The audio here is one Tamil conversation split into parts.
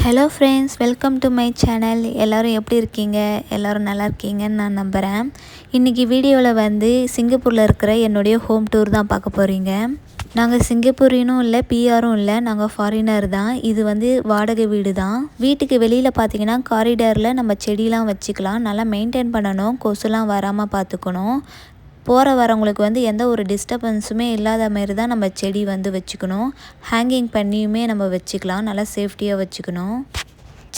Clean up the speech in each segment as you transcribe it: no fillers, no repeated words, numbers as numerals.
Hello friends, welcome to my channel. எல்லோரும் எப்படி இருக்கீங்க? எல்லோரும் நல்லா இருக்கீங்கன்னு நான் நம்புகிறேன். இன்றைக்கி வீடியோவில் வந்து சிங்கப்பூரில் இருக்கிற என்னுடைய ஹோம் டூர் தான் பார்க்க போகிறீங்க. நாங்கள் சிங்கப்பூரினும் இல்லை, பிஆரும் இல்லை, நாங்கள் ஃபாரினர் தான். இது வந்து வாடகை வீடு தான். வீட்டுக்கு வெளியில் பார்த்தீங்கன்னா காரிடாரில் நம்ம செடியெலாம் வச்சுக்கலாம். நல்லா மெயின்டைன் பண்ணணும், கொசுலாம் வராமல் பார்த்துக்கணும். போகிற வரவங்களுக்கு வந்து எந்த ஒரு டிஸ்டர்பன்ஸுமே இல்லாத மாரி தான் நம்ம செடி வந்து வச்சுக்கணும். ஹேங்கிங் பண்ணியுமே நம்ம வச்சுக்கலாம். நல்லா சேஃப்டியாக வச்சுக்கணும்.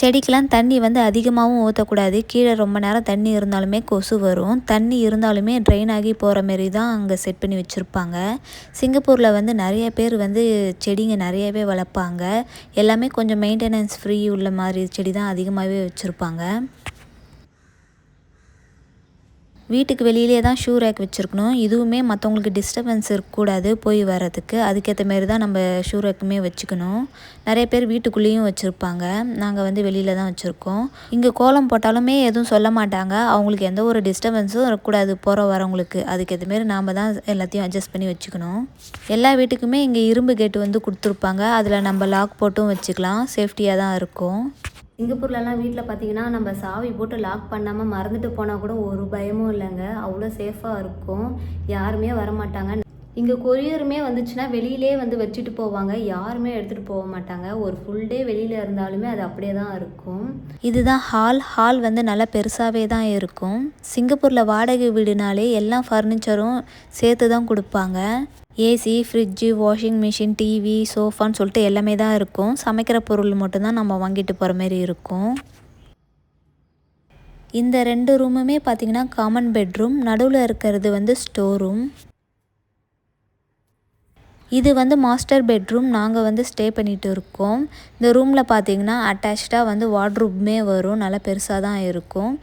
செடிக்கெலாம் தண்ணி வந்து அதிகமாகவும் ஊற்றக்கூடாது. கீழே ரொம்ப நேரம் தண்ணி இருந்தாலுமே கொசு வரும். தண்ணி இருந்தாலுமே ட்ரெயின் ஆகி போகிற மாரி தான் அங்கே செட் பண்ணி வச்சுருப்பாங்க. சிங்கப்பூரில் வந்து நிறைய பேர் வந்து செடிங்க நிறையவே வளர்ப்பாங்க. எல்லாமே கொஞ்சம் மெயின்டெனன்ஸ் ஃப்ரீ உள்ள மாதிரி செடி தான் அதிகமாகவே வச்சுருப்பாங்க. வீட்டுக்கு வெளியிலே தான் ஷூ ரேக் வச்சுருக்கணும். இதுவுமே மற்றவங்களுக்கு டிஸ்டர்பன்ஸ் இருக்கக்கூடாது போய் வர்றதுக்கு. அதுக்கேற்ற மாரி தான் நம்ம ஷூ ரேக்குமே வச்சுக்கணும். நிறைய பேர் வீட்டுக்குள்ளேயும் வச்சுருப்பாங்க. நாங்கள் வந்து வெளியில் தான் வச்சுருக்கோம். இங்கே கோலம் போட்டாலுமே எதுவும் சொல்ல மாட்டாங்க. அவங்களுக்கு எந்த ஒரு டிஸ்டர்பன்ஸும் இருக்கக்கூடாது போகிற வரவங்களுக்கு. அதுக்கேற்ற மாரி நாம் தான் எல்லாத்தையும் அட்ஜஸ்ட் பண்ணி வச்சுக்கணும். எல்லா வீட்டுக்குமே இங்கே இரும்பு கேட்டு வந்து கொடுத்துருப்பாங்க. அதில் நம்ம லாக் போட்டும் வச்சுக்கலாம். சேஃப்டியாக தான் இருக்கும். சிங்கப்பூர்லலாம் வீட்டில் பார்த்தீங்கன்னா நம்ம சாவி போட்டு லாக் பண்ணாமல் மறந்துட்டு போனால் கூட ஒரு பயமும் இல்லைங்க. அவ்வளோ சேஃபாக இருக்கும். யாருமே வரமாட்டாங்க. இங்கே கொரியருமே வந்துச்சுன்னா வெளியிலே வந்து வச்சுட்டு போவாங்க. யாருமே எடுத்துகிட்டு போக மாட்டாங்க. ஒரு ஃபுல் டே வெளியில் இருந்தாலுமே அது அப்படியே தான் இருக்கும். இதுதான் ஹால் வந்து நல்லா பெருசாகவே தான் இருக்கும். சிங்கப்பூரில் வாடகை வீடுனாலே எல்லா ஃபர்னிச்சரும் சேர்த்து தான் கொடுப்பாங்க. AC, fridge, washing machine, TV, சோஃபான்னு சொல்லிட்டு எல்லாமே தான் இருக்கும். சமைக்கிற பொருள் மட்டும்தான் நம்ம வாங்கிட்டு போகிற மாதிரி இருக்கும். இந்த 2 ரூமுமே பார்த்திங்கன்னா காமன் பெட்ரூம். நடுவில் இருக்கிறது வந்து ஸ்டோர் ரூம். இது வந்து மாஸ்டர் பெட்ரூம். நாங்கள் வந்து ஸ்டே பண்ணிகிட்டு இருக்கோம். இந்த ரூமில் பார்த்திங்கன்னா அட்டாச்சாக வந்து வார்ட்ரூப்புமே வரும். நல்லா பெருசாக தான் இருக்கும்.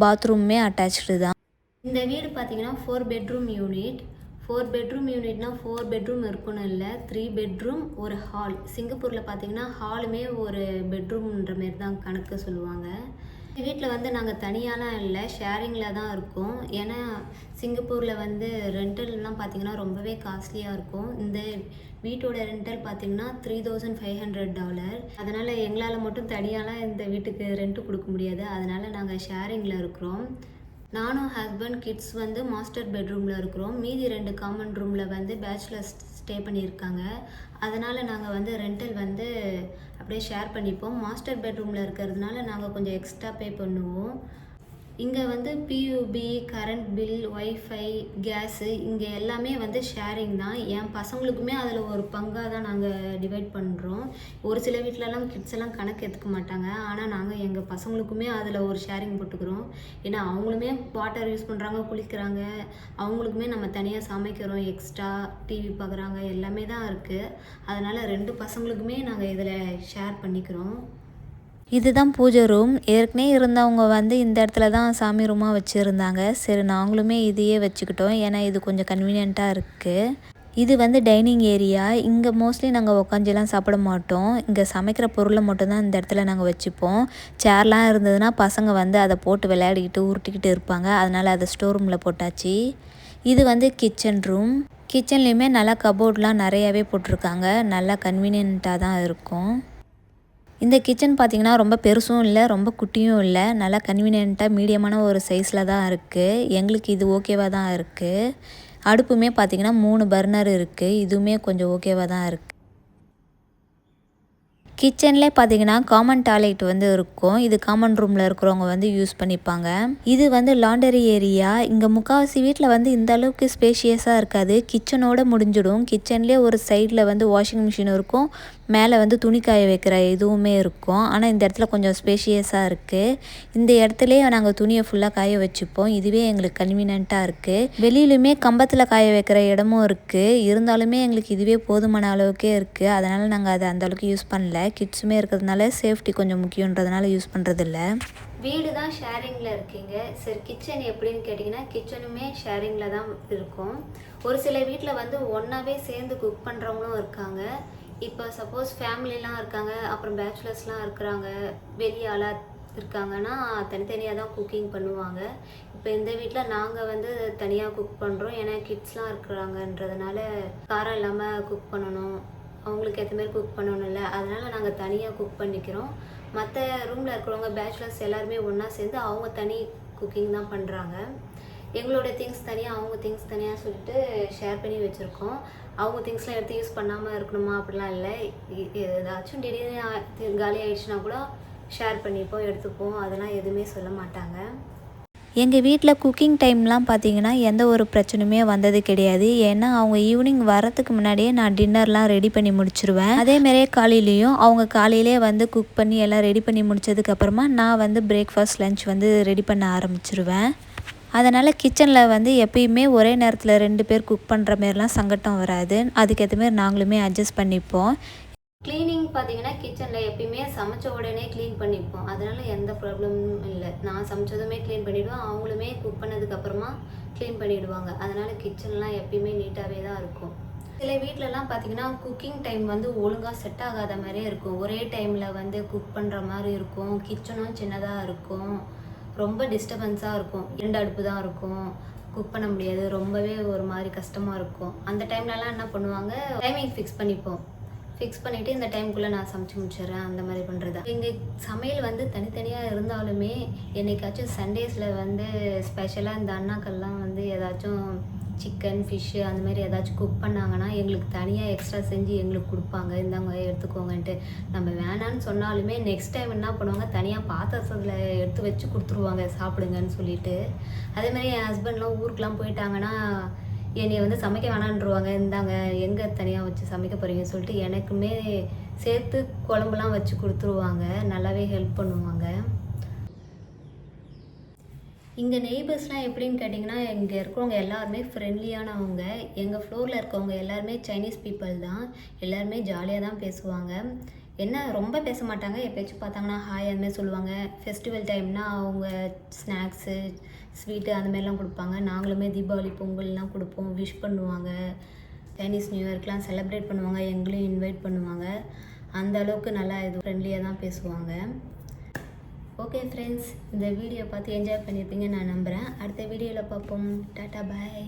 பாத்ரூமே அட்டாச்சு தான். இந்த வீடு பார்த்திங்கன்னா 4 பெட்ரூம் யூனிட். 4 பெட்ரூம் யூனிட்னா 4 பெட்ரூம் இருக்குன்னு இல்லை, 3 பெட்ரூம் ஒரு ஹால். சிங்கப்பூரில் பார்த்தீங்கன்னா ஹாலுமே ஒரு பெட்ரூம்ன்ற மாரி தான் கணக்கு சொல்லுவாங்க. வீட்டில் வந்து நாங்கள் தனியாலாம் இல்லை, ஷேரிங்கில் தான் இருக்கோம். ஏன்னா சிங்கப்பூரில் வந்து ரெண்டல்லாம் பார்த்திங்கன்னா ரொம்பவே காஸ்ட்லியாக இருக்கும். இந்த வீட்டோட ரெண்டல் பார்த்திங்கன்னா $3,500. அதனால் எங்களால் மட்டும் தனியாலாம் இந்த வீட்டுக்கு ரெண்ட்டு கொடுக்க முடியாது. அதனால் நாங்கள் ஷேரிங்கில் இருக்கிறோம். நானும் ஹஸ்பண்ட், கிட்ஸ் வந்து மாஸ்டர் பெட்ரூமில் இருக்கிறோம். மீதி 2 காமன் ரூமில் வந்து பேச்சுலர்ஸ் ஸ்டே பண்ணியிருக்காங்க. அதனால் நாங்கள் வந்து ரெண்டல் வந்து அப்படியே ஷேர் பண்ணிப்போம். மாஸ்டர் பெட்ரூமில் இருக்கிறதுனால நாங்கள் கொஞ்சம் எக்ஸ்ட்ரா பே பண்ணுவோம். இங்கே வந்து பியூபி, கரண்ட் பில், ஒய்ஃபை, கேஸு இங்கே எல்லாமே வந்து ஷேரிங் தான். என் பசங்களுக்குமே அதில் ஒரு பங்காக தான் நாங்கள் டிவைட் பண்ணுறோம். ஒரு சில வீட்டிலலாம் கிட்ஸ் எல்லாம் கணக்கு எடுத்துக்க மாட்டாங்க. ஆனால் நாங்கள் எங்கள் பசங்களுக்குமே அதில் ஒரு ஷேரிங் போட்டுக்கிறோம். ஏன்னா அவங்களுமே வாட்டர் யூஸ் பண்ணுறாங்க, குளிக்கிறாங்க. அவங்களுக்குமே நம்ம தனியாக சமைக்கிறோம், எக்ஸ்ட்ரா டிவி பார்க்குறாங்க, எல்லாமே தான் இருக்குது. அதனால் 2 பசங்களுக்குமே நாங்கள் இதில் ஷேர் பண்ணிக்கிறோம். இதுதான் பூஜை ரூம். ஏற்கனவே இருந்தவங்க வந்து இந்த இடத்துல தான் சாமி ரூமாக வச்சுருந்தாங்க. சரி, நாங்களுமே இதையே வச்சுக்கிட்டோம். ஏன்னா இது கொஞ்சம் கன்வீனியண்ட்டாக இருக்குது. இது வந்து டைனிங் ஏரியா. இங்கே மோஸ்ட்லி நாங்கள் உட்காந்துலாம் சாப்பிட மாட்டோம். இங்கே சமைக்கிற பொருளை மட்டும்தான் இந்த இடத்துல நாங்கள் வச்சுப்போம். சேர்லாம் இருந்ததுன்னா பசங்க வந்து அதை போட்டு விளையாடிக்கிட்டு உருட்டிக்கிட்டு இருப்பாங்க. அதனால் அதை ஸ்டோர் ரூமில் போட்டாச்சு. இது வந்து கிச்சன் ரூம். கிச்சன்லேயுமே நல்லா கபோர்ட்லாம் நிறையாவே போட்டிருக்காங்க. நல்லா கன்வீனியண்ட்டாக தான் இருக்கும். இந்த கிச்சன் பார்த்திங்கன்னா ரொம்ப பெருசும் இல்லை, ரொம்ப குட்டியும் இல்லை. நல்லா கன்வீனியண்ட்டாக மீடியமான ஒரு சைஸில் தான் இருக்குது. எங்களுக்கு இது ஓகேவாக தான் இருக்குது. அடுப்புமே பார்த்திங்கன்னா 3 பர்னர் இருக்குது. இதுவுமே கொஞ்சம் ஓகேவாக தான் இருக்குது. கிச்சன்லேயே பார்த்தீங்கன்னா காமன் டாய்லெட் வந்து இருக்கும். இது காமன் ரூமில் இருக்கிறவங்க வந்து யூஸ் பண்ணிப்பாங்க. இது வந்து லாண்டரி ஏரியா. இங்கே முக்கால்வாசி வீட்டில் வந்து இந்த அளவுக்கு ஸ்பேஷியஸாக இருக்காது. கிச்சனோட முடிஞ்சிடும். கிச்சன்லேயே ஒரு சைடில் வந்து வாஷிங் மிஷின் இருக்கும். மேலே வந்து துணி காய வைக்கிற இதுவுமே இருக்கும். ஆனால் இந்த இடத்துல கொஞ்சம் ஸ்பேஷியஸாக இருக்குது. இந்த இடத்துலையே நாங்கள் துணியை ஃபுல்லாக காய வச்சுப்போம். இதுவே எங்களுக்கு கன்வீனியண்ட்டாக இருக்குது. வெளியிலுமே கம்பத்தில் காய வைக்கிற இடமும் இருக்குது. இருந்தாலுமே எங்களுக்கு இதுவே போதுமான அளவுக்கே இருக்குது. அதனால் நாங்கள் அதை அந்தளவுக்கு யூஸ் பண்ணல. கிட்ஸுமே இருக்கிறதுனால சேஃப்டி கொஞ்சம் முக்கியன்றதுனால யூஸ் பண்ணுறதில்ல. வீடு தான் ஷேரிங்கில் இருக்கீங்க. சரி, கிச்சன் எப்படின்னு கேட்டிங்கன்னா கிச்சனுமே ஷேரிங்கில் தான் இருக்கும். ஒரு சில வீட்டில் வந்து ஒன்றாவே சேர்ந்து குக் பண்ணுறவங்களும் இருக்காங்க. இப்போ சப்போஸ் ஃபேமிலிலாம் இருக்காங்க, அப்புறம் பேச்சுலர்ஸ்லாம் இருக்கிறாங்க, வெளியாளாக இருக்காங்கன்னா தனித்தனியாக தான் குக்கிங் பண்ணுவாங்க. இப்போ இந்த வீட்டில் நாங்கள் வந்து தனியாக குக் பண்ணுறோம். ஏன்னா கிட்ஸ்லாம் இருக்கிறாங்கன்றதுனால காரம் இல்லாமல் குக் பண்ணணும். அவங்களுக்கு ஏற்ற மாதிரி குக் பண்ணணும்ல, அதனால் நாங்கள் தனியாக குக் பண்ணிக்கிறோம். மற்ற ரூமில் இருக்கிறவங்க பேச்சுலர்ஸ் எல்லாருமே ஒன்றா சேர்ந்து அவங்க தனி குக்கிங் தான் பண்ணுறாங்க. எங்களோட திங்ஸ் தனியாக, அவங்க திங்ஸ் தனியாக சொல்லிட்டு ஷேர் பண்ணி வச்சுருக்கோம். அவங்க திங்ஸ்லாம் எடுத்து யூஸ் பண்ணாமல் இருக்கணுமா அப்படிலாம் இல்லை. ஏதாச்சும் திடீர்னு காலி ஆகிடுச்சுன்னா கூட ஷேர் பண்ணிப்போம், எடுத்துப்போம். அதெல்லாம் எதுவுமே சொல்ல மாட்டாங்க. எங்கள் வீட்டில் குக்கிங் டைம்லாம் பார்த்தீங்கன்னா எந்த ஒரு பிரச்சனையுமே வந்தது கிடையாது. ஏன்னா அவங்க ஈவினிங் வரத்துக்கு முன்னாடியே நான் டின்னர்லாம் ரெடி பண்ணி முடிச்சிருவேன். அதேமாரியே காலையிலையும் அவங்க காலையிலே வந்து குக் பண்ணி எல்லாம் ரெடி பண்ணி முடிச்சதுக்கப்புறமா நான் வந்து பிரேக்ஃபாஸ்ட் லன்ச் வந்து ரெடி பண்ண ஆரம்பிச்சிருவேன். அதனால் கிச்சனில் வந்து எப்பயுமே ஒரே நேரத்தில் 2 பேர் குக் பண்ணுற மாரிலாம் சங்கடம் வராது. அதுக்கேற்ற மாரி நாங்களுமே அட்ஜஸ்ட் பண்ணிப்போம். க்ளீனிங் பார்த்தீங்கன்னா கிச்சனில் எப்பயுமே சமைச்ச உடனே க்ளீன் பண்ணிப்போம். அதனால் எந்த ப்ராப்ளமும் இல்லை. நான் சமைச்சதுமே க்ளீன் பண்ணிவிடுவேன், அவங்களுமே குக் பண்ணதுக்கப்புறமா க்ளீன் பண்ணிவிடுவாங்க. அதனால் கிச்சன்லாம் எப்பயுமே நீட்டாகவே தான் இருக்கும். சில வீட்டிலலாம் பார்த்தீங்கன்னா குக்கிங் டைம் வந்து ஒழுங்காக செட் ஆகாத மாதிரியே இருக்கும். ஒரே டைமில் வந்து குக் பண்ணுற மாதிரி இருக்கும். கிச்சனும் சின்னதாக இருக்கும். ரொம்ப டிஸ்டர்பன்ஸாக இருக்கும். 2 அடுப்பு தான் இருக்கும். குக் பண்ண முடியாது. ரொம்பவே ஒரு மாதிரி கஷ்டமாக இருக்கும். அந்த டைம்லலாம் என்ன பண்ணுவாங்க, டைமிங் ஃபிக்ஸ் பண்ணிவிட்டு இந்த டைமுக்குள்ளே நான் சமைச்சு முடிச்சிடுறேன், அந்த மாதிரி பண்ணுறது. எங்கள் சமையல் வந்து தனித்தனியாக இருந்தாலுமே என்னைக்காச்சும் சண்டேஸில் வந்து ஸ்பெஷலாக இந்த அண்ணாக்கள்லாம் வந்து ஏதாச்சும் சிக்கன், ஃபிஷ்ஷு அந்த மாதிரி ஏதாச்சும் குக் பண்ணாங்கன்னா எங்களுக்கு தனியாக எக்ஸ்ட்ரா செஞ்சு எங்களுக்கு கொடுப்பாங்க. இந்தாங்க எடுத்துக்கோங்கன்ட்டு. நம்ம வேணான்னு சொன்னாலுமே நெக்ஸ்ட் டைம் என்ன பண்ணுவாங்க, தனியாக பாத்திரத்தில் எடுத்து வச்சு கொடுத்துருவாங்க சாப்பிடுங்கன்னு சொல்லிட்டு. அதேமாதிரி என் ஹஸ்பண்ட்லாம் ஊருக்குலாம் போயிட்டாங்கன்னா என்னை வந்து சமைக்க வேணான்ருவாங்க. இந்தாங்க எங்கே தனியாக வச்சு சமைக்க போகிறீங்கன்னு சொல்லிட்டு எனக்குமே சேர்த்து குழம்புலாம் வச்சு கொடுத்துருவாங்க. நல்லாவே ஹெல்ப் பண்ணுவாங்க. இங்கே நெய்பர்ஸ்லாம் எப்படின்னு கேட்டிங்கன்னா, இங்கே இருக்கிறவங்க எல்லாருமே ஃப்ரெண்ட்லியானவங்க. எங்கள் ஃப்ளோரில் இருக்கவங்க எல்லாருமே சைனீஸ் பீப்புள் தான். எல்லாருமே ஜாலியாக தான் பேசுவாங்க. என்ன ரொம்ப பேச மாட்டாங்க. எப்போயாச்சும் பார்த்தாங்கன்னா ஹாய் அதுமாதிரி சொல்லுவாங்க. ஃபெஸ்டிவல் டைம்னா அவங்க ஸ்நாக்ஸு, ஸ்வீட்டு அந்தமாரிலாம் கொடுப்பாங்க. நாங்களுமே தீபாவளி, பொங்கல்லாம் கொடுப்போம். விஷ் பண்ணுவாங்க. சைனீஸ் நியூ இயர்க்கெலாம் செலிப்ரேட் பண்ணுவாங்க. எங்களையும் இன்வைட் பண்ணுவாங்க. அந்த அளவுக்கு நல்லா ஃப்ரெண்ட்லியாக தான் பேசுவாங்க. ஓகே ஃப்ரெண்ட்ஸ், இந்த வீடியோ பார்த்து என்ஜாய் பண்ணியிருப்பீங்கன்னு நான் நம்புகிறேன். அடுத்த வீடியோவில் பார்ப்போம். டாட்டா பாய்.